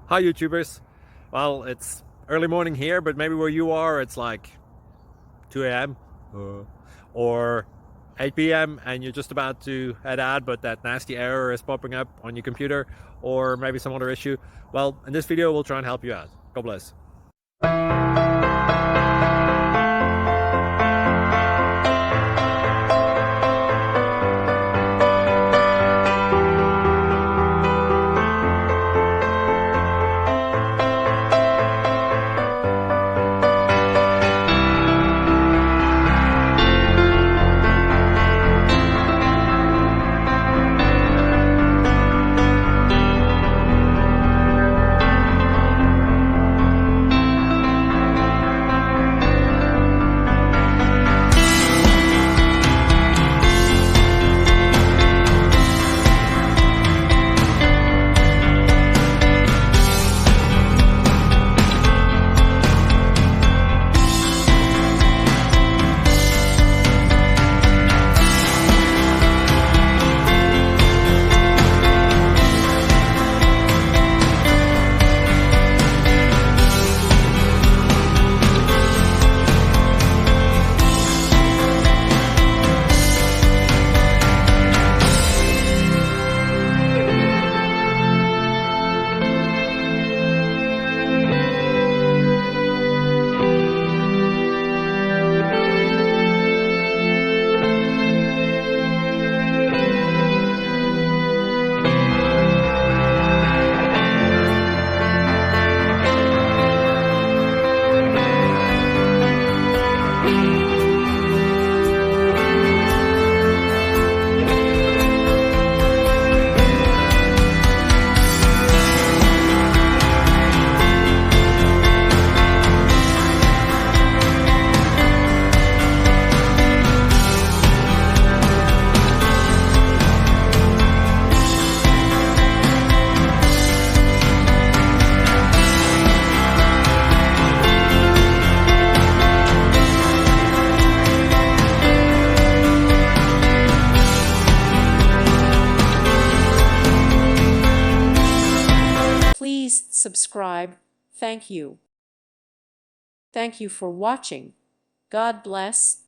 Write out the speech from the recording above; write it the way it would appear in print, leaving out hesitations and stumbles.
Hi YouTubers. Well, it's early morning here, but maybe where you are it's like 2 a.m. or 8 p.m. and you're just about to head out, but that nasty error is popping up on your computer, or maybe some other issue. Well, in this video we'll try and help you out. God bless. Please subscribe. Thank you. Thank you for watching. God bless.